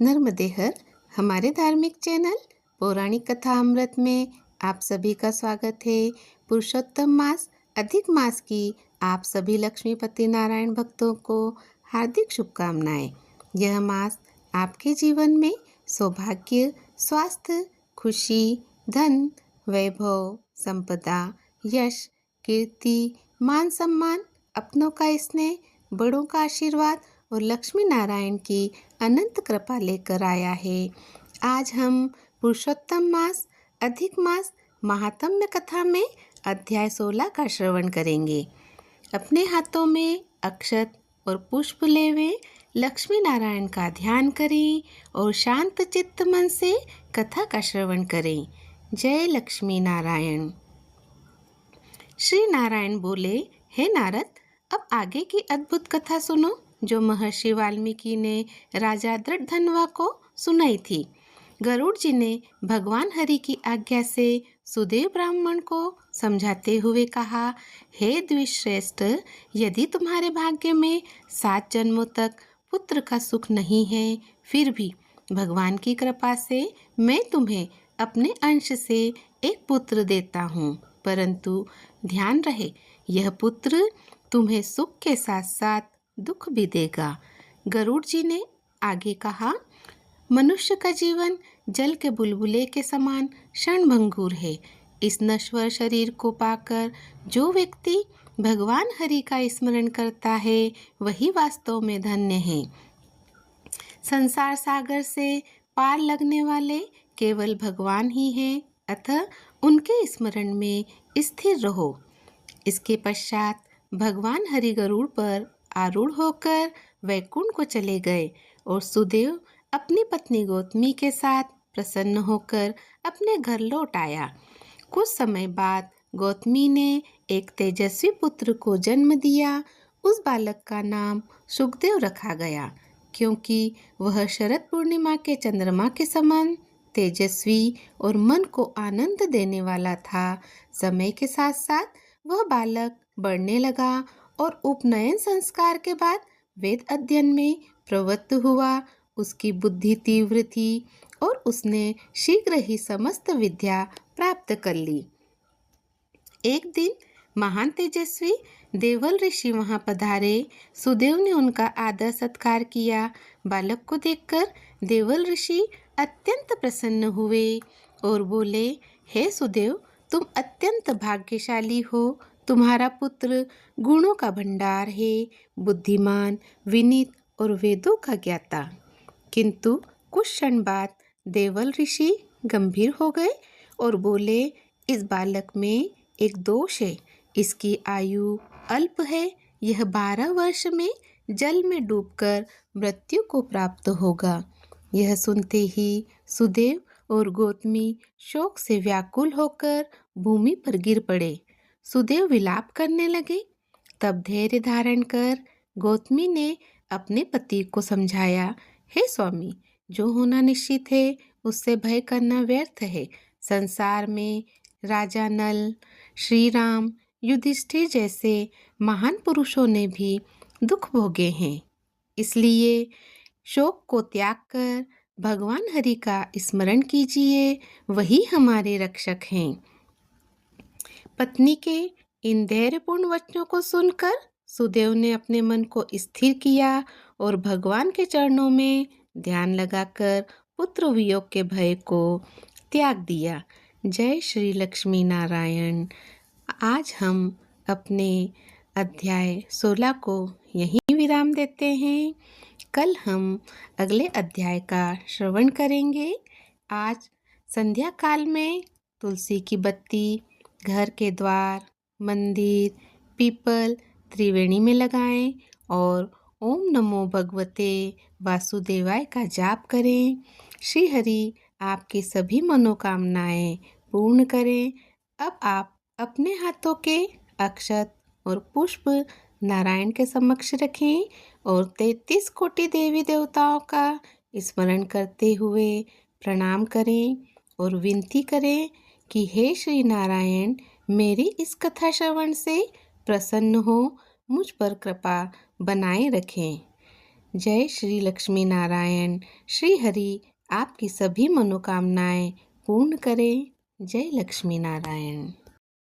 नर्मदे हर हमारे धार्मिक चैनल पौराणिक कथा अमृत में आप सभी का स्वागत है। पुरुषोत्तम मास अधिक मास की आप सभी लक्ष्मीपति नारायण भक्तों को हार्दिक शुभकामनाएं। यह मास आपके जीवन में सौभाग्य, स्वास्थ्य, खुशी, धन, वैभव, संपदा, यश, कीर्ति, मान सम्मान, अपनों का स्नेह, बड़ों का आशीर्वाद और लक्ष्मी नारायण की अनंत कृपा लेकर आया है। आज हम पुरुषोत्तम मास अधिक मास महात्म्य कथा में अध्याय 16 का श्रवण करेंगे। अपने हाथों में अक्षत और पुष्प लेवे, लक्ष्मी नारायण का ध्यान करें और शांत चित्त मन से कथा का श्रवण करें। जय लक्ष्मी नारायण। श्री नारायण बोले, हे नारद, अब आगे की अद्भुत कथा सुनो जो महर्षि वाल्मीकि ने राजा दृढ़धनवा को सुनाई थी। गरुड़ जी ने भगवान हरि की आज्ञा से सुदेव ब्राह्मण को समझाते हुए कहा, हे द्विश्रेष्ठ, यदि तुम्हारे भाग्य में 7 जन्मों तक पुत्र का सुख नहीं है, फिर भी भगवान की कृपा से मैं तुम्हें अपने अंश से एक पुत्र देता हूँ। परंतु ध्यान रहे, यह पुत्र तुम्हें सुख के साथ साथ दुख भी देगा। गरुड़ जी ने आगे कहा, मनुष्य का जीवन जल के बुलबुले के समान क्षणभंगुर है। इस नश्वर शरीर को पाकर जो व्यक्ति भगवान हरि का स्मरण करता है, वही वास्तव में धन्य है। संसार सागर से पार लगने वाले केवल भगवान ही हैं, अतः उनके स्मरण में स्थिर रहो। इसके पश्चात भगवान हरि गरुड़ पर आरूढ़ होकर वैकुंठ को चले गए और सुदेव अपनी पत्नी गौतमी के साथ प्रसन्न होकर अपने घर लौट आया। कुछ समय बाद गौतमी ने एक तेजस्वी पुत्र को जन्म दिया। उस बालक का नाम सुखदेव रखा गया, क्योंकि वह शरद पूर्णिमा के चंद्रमा के समान तेजस्वी और मन को आनंद देने वाला था। समय के साथ साथ वह बालक बढ़ने लगा और उपनयन संस्कार के बाद वेद अध्ययन में प्रवृत्त हुआ। उसकी बुद्धि तीव्र थी और उसने शीघ्र ही समस्त विद्या प्राप्त कर ली। एक दिन महान तेजस्वी देवल ऋषि वहां पधारे। सुदेव ने उनका आदर सत्कार किया। बालक को देखकर देवल ऋषि अत्यंत प्रसन्न हुए और बोले, हे सुदेव, तुम अत्यंत भाग्यशाली हो। तुम्हारा पुत्र गुणों का भंडार है, बुद्धिमान, विनीत और वेदों का ज्ञाता। किंतु कुछ क्षण बाद देवल ऋषि गंभीर हो गए और बोले, इस बालक में एक दोष है। इसकी आयु अल्प है। यह 12 वर्ष में जल में डूबकर मृत्यु को प्राप्त होगा। यह सुनते ही सुदेव और गौतमी शोक से व्याकुल होकर भूमि पर गिर पड़े। सुदेव विलाप करने लगे। तब धैर्य धारण कर गौतमी ने अपने पति को समझाया, हे स्वामी, जो होना निश्चित है उससे भय करना व्यर्थ है। संसार में राजा नल, श्री राम, युधिष्ठिर जैसे महान पुरुषों ने भी दुख भोगे हैं। इसलिए शोक को त्याग कर भगवान हरि का स्मरण कीजिए, वही हमारे रक्षक हैं। पत्नी के इन धैर्यपूर्ण वचनों को सुनकर सुदेव ने अपने मन को स्थिर किया और भगवान के चरणों में ध्यान लगाकर पुत्र वियोग के भय को त्याग दिया। जय श्री लक्ष्मी नारायण। आज हम अपने अध्याय 16 को यहीं विराम देते हैं। कल हम अगले अध्याय का श्रवण करेंगे। आज संध्या काल में तुलसी की बत्ती घर के द्वार, मंदिर, पीपल, त्रिवेणी में लगाएं और ओम नमो भगवते वासुदेवाय का जाप करें। श्री हरि आपकी सभी मनोकामनाएं पूर्ण करें। अब आप अपने हाथों के अक्षत और पुष्प नारायण के समक्ष रखें और 33 कोटि देवी देवताओं का स्मरण करते हुए प्रणाम करें और विनती करें कि हे श्री नारायण, मेरी इस कथा श्रवण से प्रसन्न हो, मुझ पर कृपा बनाए रखें। जय श्री लक्ष्मी नारायण। श्री हरि आपकी सभी मनोकामनाएं पूर्ण करें। जय लक्ष्मी नारायण।